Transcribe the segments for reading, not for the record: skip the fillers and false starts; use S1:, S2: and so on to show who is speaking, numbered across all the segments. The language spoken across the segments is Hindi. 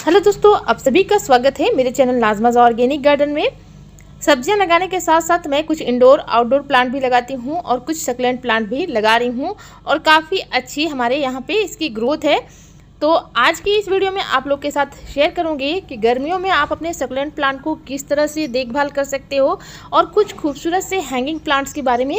S1: हेलो दोस्तों, आप सभी का स्वागत है मेरे चैनल नाज़माज़ ऑर्गेनिक गार्डन में। सब्जियां लगाने के साथ साथ मैं कुछ इंडोर आउटडोर प्लांट भी लगाती हूं और कुछ सक्लेंट प्लांट भी लगा रही हूं और काफ़ी अच्छी हमारे यहां पे इसकी ग्रोथ है। तो आज की इस वीडियो में आप लोग के साथ शेयर करूंगी कि गर्मियों में आप अपने सक्लेंट प्लांट को किस तरह से देखभाल कर सकते हो और कुछ खूबसूरत से हैंगिंग प्लांट्स के बारे में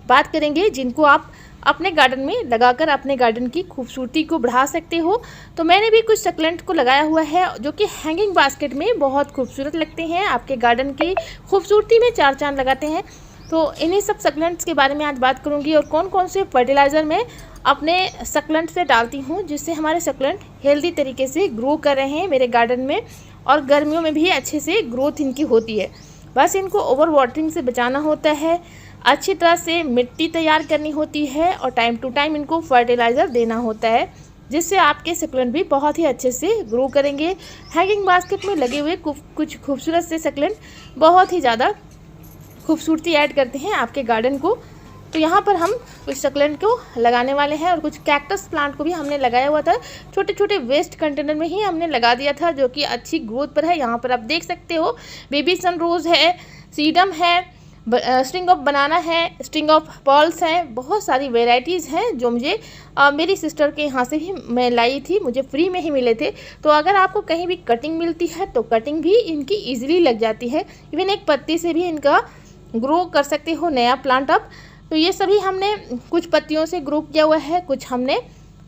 S1: बात करेंगे जिनको आप अपने गार्डन में लगाकर अपने गार्डन की खूबसूरती को बढ़ा सकते हो। तो मैंने भी कुछ सक्लेंट को लगाया हुआ है जो कि हैंगिंग बास्केट में बहुत खूबसूरत लगते हैं, आपके गार्डन की खूबसूरती में चार चांद लगाते हैं। तो इन्हीं सब सक्लेंट्स के बारे में आज बात करूंगी और कौन कौन से फर्टिलाइज़र मैं अपने सक्लेंट से डालती हूँ जिससे हमारे सक्लेंट हेल्दी तरीके से ग्रो कर रहे हैं मेरे गार्डन में और गर्मियों में भी अच्छे से ग्रोथ इनकी होती है। बस इनको ओवर वाटरिंग से बचाना होता है, अच्छी तरह से मिट्टी तैयार करनी होती है और टाइम टू टाइम इनको फर्टिलाइज़र देना होता है जिससे आपके सक्लेंट भी बहुत ही अच्छे से ग्रो करेंगे। हैंगिंग बास्केट में लगे हुए कुछ खूबसूरत से सक्लेंट बहुत ही ज़्यादा खूबसूरती ऐड करते हैं आपके गार्डन को। तो यहाँ पर हम कुछ सक्लेंट को लगाने वाले हैं और कुछ कैक्टस प्लांट को भी हमने लगाया हुआ था, छोटे छोटे वेस्ट कंटेनर में ही हमने लगा दिया था जो कि अच्छी ग्रोथ पर है। यहाँ पर आप देख सकते हो बेबी सन रोज़ है, सीडम है, स्ट्रिंग ऑफ बनाना है, स्ट्रिंग ऑफ पर्ल्स हैं, बहुत सारी वेराइटीज़ हैं जो मुझे मेरी सिस्टर के यहाँ से ही मैं लाई थी, मुझे फ्री में ही मिले थे। तो अगर आपको कहीं भी कटिंग मिलती है तो कटिंग भी इनकी इजीली लग जाती है, इवन एक पत्ती से भी इनका ग्रो कर सकते हो नया प्लांट आप। तो ये सभी हमने कुछ पत्तियों से ग्रो किया हुआ है, कुछ हमने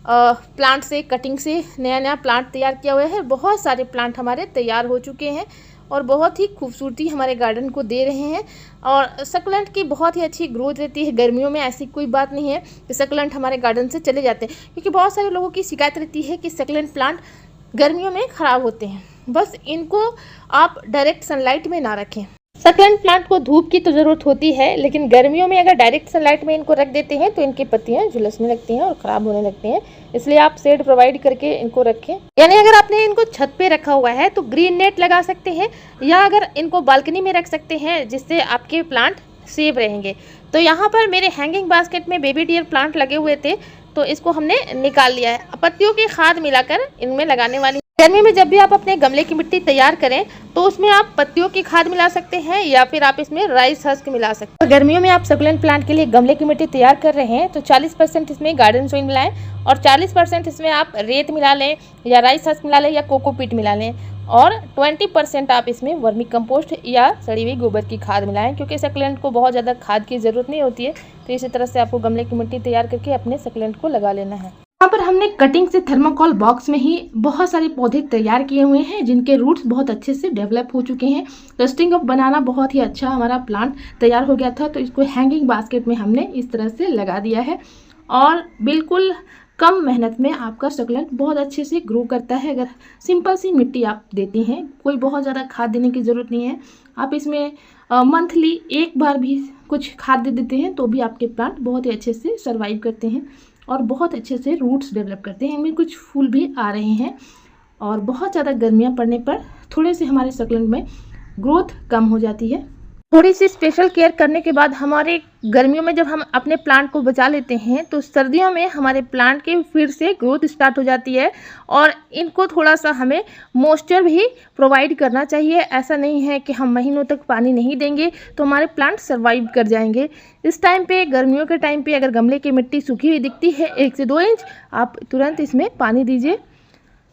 S1: प्लांट से कटिंग से नया नया प्लांट तैयार किया हुआ है। बहुत सारे प्लांट हमारे तैयार हो चुके हैं और बहुत ही खूबसूरती हमारे गार्डन को दे रहे हैं और सक्लेंट की बहुत ही अच्छी ग्रोथ रहती है। गर्मियों में ऐसी कोई बात नहीं है कि सक्लेंट हमारे गार्डन से चले जाते हैं, क्योंकि बहुत सारे लोगों की शिकायत रहती है कि सक्लेंट प्लांट गर्मियों में ख़राब होते हैं। बस इनको आप डायरेक्ट सनलाइट में ना रखें। सक्लेंट प्लांट को धूप की तो ज़रूरत होती है, लेकिन गर्मियों में अगर डायरेक्ट सनलाइट में इनको रख देते हैं तो इनकी पत्तियां झुलसने लगती हैं और ख़राब होने लगती हैं। इसलिए आप शेड प्रोवाइड करके इनको रखें, यानी अगर आपने इनको छत पे रखा हुआ है तो ग्रीन नेट लगा सकते हैं या अगर इनको बालकनी में रख सकते हैं जिससे आपके प्लांट सेफ रहेंगे। तो यहाँ पर मेरे हैंगिंग बास्केट में बेबी डियर प्लांट लगे हुए थे तो इसको हमने निकाल लिया है। पत्तियों की खाद मिलाकर इनमें लगाने वाली। गर्मी में जब भी आप अपने गमले की मिट्टी तैयार करें तो उसमें आप पत्तियों की खाद मिला सकते हैं या फिर आप इसमें राइस हस्क मिला सकते हैं। तो गर्मियों में आप सक्लेंट प्लांट के लिए गमले की मिट्टी तैयार कर रहे हैं तो 40% इसमें गार्डन सॉइल मिलाएं और 40% इसमें आप रेत मिला लें या राइस हस्क मिला लें या कोकोपीट मिला लें और 20% आप इसमें वर्मी कंपोस्ट या सड़ी हुई गोबर की खाद मिलाएं, क्योंकि सक्लेंट को बहुत ज़्यादा खाद की ज़रूरत नहीं होती है। तो इसी तरह से आपको गमले की मिट्टी तैयार करके अपने सक्लेंट को लगा लेना है। यहाँ पर हमने कटिंग से थर्माकोल बॉक्स में ही बहुत सारे पौधे तैयार किए हुए हैं जिनके रूट्स बहुत अच्छे से डेवलप हो चुके हैं। तो स्टिंग ऑफ बनाना बहुत ही अच्छा हमारा प्लांट तैयार हो गया था, तो इसको हैंगिंग बास्केट में हमने इस तरह से लगा दिया है और बिल्कुल कम मेहनत में आपका सक्लेंट बहुत अच्छे से ग्रो करता है। अगर सिंपल सी मिट्टी आप देती हैं, कोई बहुत ज़्यादा खाद देने की ज़रूरत नहीं है। आप इसमें मंथली एक बार भी कुछ खाद दे देते हैं तो भी आपके प्लांट बहुत ही अच्छे से सर्वाइव करते हैं और बहुत अच्छे से रूट्स डेवलप करते हैं। इनमें कुछ फूल भी आ रहे हैं और बहुत ज़्यादा गर्मियाँ पड़ने पर थोड़े से हमारे सक्लेंट में ग्रोथ कम हो जाती है। थोड़ी सी स्पेशल केयर करने के बाद हमारे गर्मियों में जब हम अपने प्लांट को बचा लेते हैं तो सर्दियों में हमारे प्लांट की फिर से ग्रोथ स्टार्ट हो जाती है और इनको थोड़ा सा हमें मॉइस्चर भी प्रोवाइड करना चाहिए। ऐसा नहीं है कि हम महीनों तक पानी नहीं देंगे तो हमारे प्लांट सर्वाइव कर जाएंगे। इस टाइम पे, गर्मियों के टाइम पे, अगर गमले की मिट्टी सूखी हुई दिखती है 1 से 2 इंच, आप तुरंत इसमें पानी दीजिए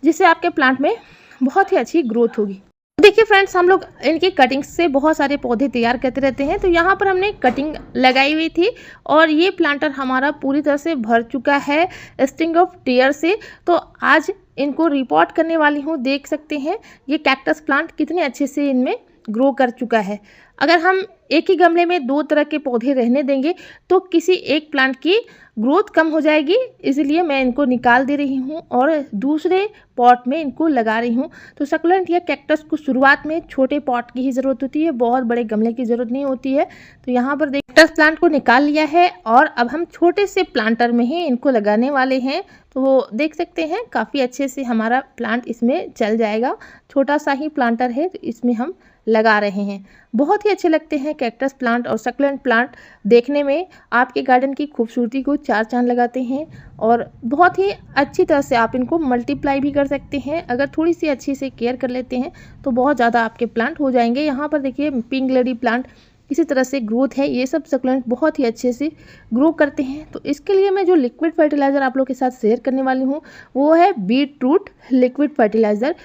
S1: जिससे आपके प्लांट में बहुत ही अच्छी ग्रोथ होगी। देखिए फ्रेंड्स, हम लोग इनकी कटिंग से बहुत सारे पौधे तैयार करते रहते हैं। तो यहाँ पर हमने कटिंग लगाई हुई थी और ये प्लांटर हमारा पूरी तरह से भर चुका है स्टिंग ऑफ टीयर से। तो आज इनको रिपोर्ट करने वाली हूँ। देख सकते हैं ये कैक्टस प्लांट कितने अच्छे से इनमें ग्रो कर चुका है। अगर हम एक ही गमले में 2 तरह के पौधे रहने देंगे तो किसी एक प्लांट की ग्रोथ कम हो जाएगी, इसलिए मैं इनको निकाल दे रही हूँ और दूसरे पॉट में इनको लगा रही हूँ। तो सक्लेंट या कैक्टस को शुरुआत में छोटे पॉट की ही ज़रूरत होती है, बहुत बड़े गमले की ज़रूरत नहीं होती है। तो यहाँ पर कैक्टस प्लांट को निकाल लिया है और अब हम छोटे से प्लांटर में ही इनको लगाने वाले हैं। तो वो देख सकते हैं काफ़ी अच्छे से हमारा प्लांट इसमें चल जाएगा। छोटा सा ही प्लांटर है तो इसमें हम लगा रहे हैं। बहुत ही अच्छे लगते हैं कैक्टस प्लांट और सक्लेंट प्लांट। देखने में आपके गार्डन की खूबसूरती को चार चांद लगाते हैं और बहुत ही अच्छी तरह से आप इनको मल्टीप्लाई भी कर सकते हैं। अगर थोड़ी सी अच्छी से केयर कर लेते हैं तो बहुत ज़्यादा आपके प्लांट हो जाएंगे। यहाँ पर देखिए पिंक लेडी प्लांट इसी तरह से ग्रोथ है। ये सब सक्लेंट बहुत ही अच्छे से ग्रो करते हैं। तो इसके लिए मैं जो लिक्विड फर्टिलाइज़र आप लोग के साथ शेयर करने वाली हूँ वो है बीट रूट लिक्विड फर्टिलाइज़र।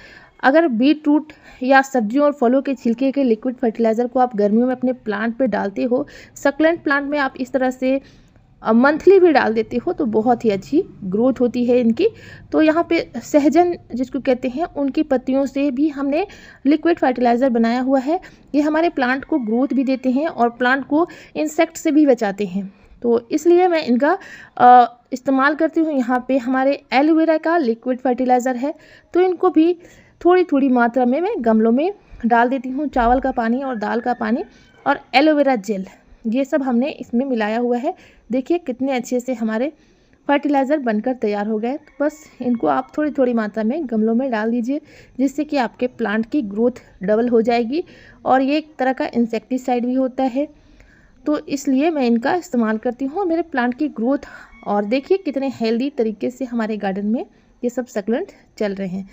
S1: अगर बीट रूट या सब्जियों और फलों के छिलके के लिक्विड फर्टिलाइज़र को आप गर्मियों में अपने प्लांट पे डालते हो, सक्लेंट प्लांट में आप इस तरह से मंथली भी डाल देते हो तो बहुत ही अच्छी ग्रोथ होती है इनकी। तो यहाँ पे सहजन जिसको कहते हैं उनकी पत्तियों से भी हमने लिक्विड फर्टिलाइज़र बनाया हुआ है। ये हमारे प्लांट को ग्रोथ भी देते हैं और प्लांट को इंसेक्ट से भी बचाते हैं। तो इसलिए मैं इनका इस्तेमाल करती हूँ। यहाँ पे हमारे एलोवेरा का लिक्विड फर्टिलाइज़र है तो इनको भी थोड़ी थोड़ी मात्रा में मैं गमलों में डाल देती हूँ। चावल का पानी और दाल का पानी और एलोवेरा जेल ये सब हमने इसमें मिलाया हुआ है। देखिए कितने अच्छे से हमारे फर्टिलाइज़र बनकर तैयार हो गए। तो बस इनको आप थोड़ी थोड़ी मात्रा में गमलों में डाल दीजिए जिससे कि आपके प्लांट की ग्रोथ डबल हो जाएगी। और ये एक तरह का इंसेक्टिसाइड भी होता है तो इसलिए मैं इनका इस्तेमाल करती हूँ मेरे प्लांट की ग्रोथ। और देखिए कितने हेल्दी तरीके से हमारे गार्डन में ये सब सक्लेंट चल रहे हैं।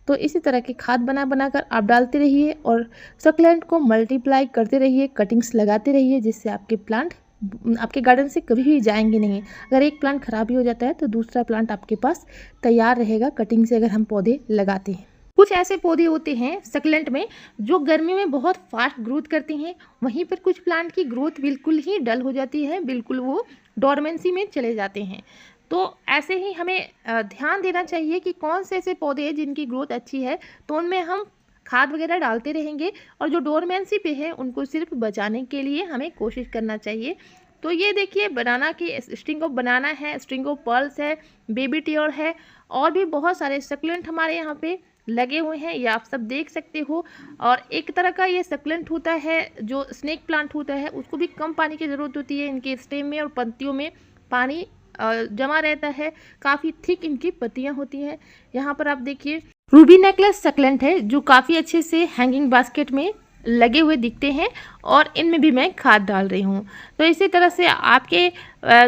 S1: तो इसी तरह की खाद बना कर आप डालते रहिए और सक्लेंट को मल्टीप्लाई करते रहिए, कटिंग्स लगाते रहिए जिससे आपके प्लांट आपके गार्डन से कभी भी जाएंगे नहीं। अगर एक प्लांट खराब भी हो जाता है तो दूसरा प्लांट आपके पास तैयार रहेगा कटिंग से, अगर हम पौधे लगाते हैं। कुछ ऐसे पौधे होते हैं सक्लेंट में जो गर्मी में बहुत फास्ट ग्रोथ करते हैं, वहीं पर कुछ प्लांट की ग्रोथ बिल्कुल ही डल हो जाती है, बिल्कुल वो डोरमेंसी में चले जाते हैं। तो ऐसे ही हमें ध्यान देना चाहिए कि कौन से ऐसे पौधे हैं जिनकी ग्रोथ अच्छी है तो उनमें हम खाद वगैरह डालते रहेंगे और जो डोरमेंसी पे है उनको सिर्फ बचाने के लिए हमें कोशिश करना चाहिए। तो ये देखिए बनाना की स्ट्रिंग ऑफ बनाना है, स्ट्रिंग ऑफ पर्ल्स है, बेबी टियोर है और भी बहुत सारे सक्लेंट हमारे यहाँ पे लगे हुए हैं, ये आप सब देख सकते हो। और एक तरह का ये सक्लेंट होता है जो स्नेक प्लांट होता है, उसको भी कम पानी की ज़रूरत होती है। इनके स्टेम में और पत्तियों में पानी जमा रहता है, काफ़ी थिक इनकी पत्तियां होती हैं। यहाँ पर आप देखिए रूबी नेकलेस सक्लेंट है जो काफ़ी अच्छे से हैंगिंग बास्केट में लगे हुए दिखते हैं और इनमें भी मैं खाद डाल रही हूँ। तो इसी तरह से आपके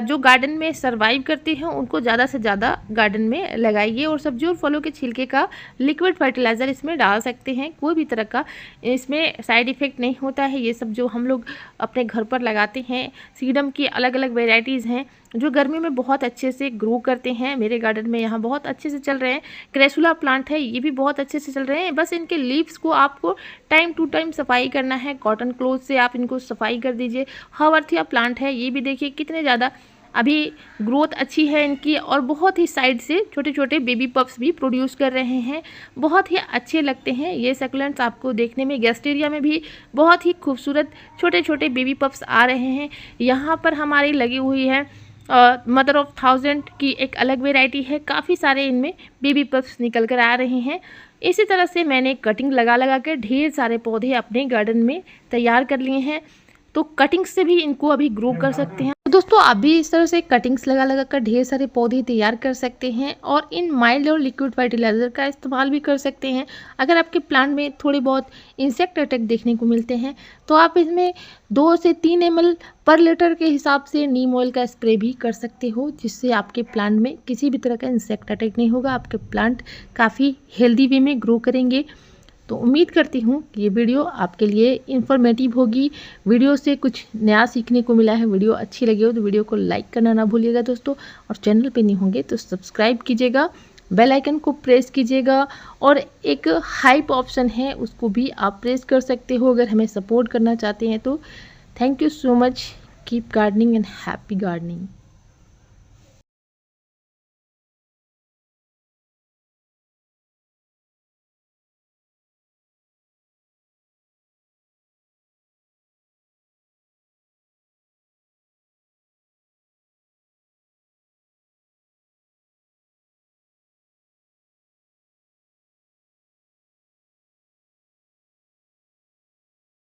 S1: जो गार्डन में सरवाइव करते हैं उनको ज़्यादा से ज़्यादा गार्डन में लगाइए और सब्जियों और फलों के छिलके का लिक्विड फर्टिलाइज़र इसमें डाल सकते हैं। कोई भी तरह का इसमें साइड इफ़ेक्ट नहीं होता है। ये सब जो हम लोग अपने घर पर लगाते हैं, सीडम की अलग अलग वेराइटीज़ हैं जो गर्मी में बहुत अच्छे से ग्रो करते हैं। मेरे गार्डन में यहाँ बहुत अच्छे से चल रहे हैं। क्रेसुला प्लांट है, ये भी बहुत अच्छे से चल रहे हैं। बस इनके लीव्स को आपको टाइम टू टाइम सफाई करना है, कॉटन क्लोथ से आप इनको सफाई कर दीजिए। हवर्थिया प्लांट है, ये भी देखिए कितने ज़्यादा अभी ग्रोथ अच्छी है इनकी और बहुत ही साइड से छोटे छोटे बेबी पप्स भी प्रोड्यूस कर रहे हैं, बहुत ही अच्छे लगते हैं ये सक्लेंट्स आपको देखने में। गेस्टेरिया में भी बहुत ही खूबसूरत छोटे छोटे बेबी पप्स आ रहे हैं। यहाँ पर हमारी लगी हुई है मदर ऑफ 1000 की एक अलग वेराइटी है, काफ़ी सारे इनमें बेबी पप्स निकल कर आ रहे हैं। इसी तरह से मैंने कटिंग लगा के ढेर सारे पौधे अपने गार्डन में तैयार कर लिए हैं। तो कटिंग्स से भी इनको अभी ग्रो कर सकते हैं। तो दोस्तों आप भी इस तरह से कटिंग्स लगा कर ढेर सारे पौधे तैयार कर सकते हैं और इन माइल्ड और लिक्विड फर्टिलाइज़र का इस्तेमाल भी कर सकते हैं। अगर आपके प्लांट में थोड़े बहुत इंसेक्ट अटैक देखने को मिलते हैं तो आप इसमें 2 से 3 ml पर लीटर के हिसाब से नीम ऑयल का स्प्रे भी कर सकते हो, जिससे आपके प्लांट में किसी भी तरह का इंसेक्ट अटैक नहीं होगा। आपके प्लांट काफ़ी हेल्दी वे में ग्रो करेंगे। तो उम्मीद करती हूँ कि ये वीडियो आपके लिए इन्फॉर्मेटिव होगी। वीडियो से कुछ नया सीखने को मिला है। वीडियो अच्छी लगी हो तो वीडियो को लाइक करना ना भूलिएगा दोस्तों, और चैनल पे नहीं होंगे तो सब्सक्राइब कीजिएगा, बेल आइकन को प्रेस कीजिएगा और एक हाइप ऑप्शन है उसको भी आप प्रेस कर सकते हो अगर हमें सपोर्ट करना चाहते हैं तो। Thank you so much, keep gardening and happy gardening.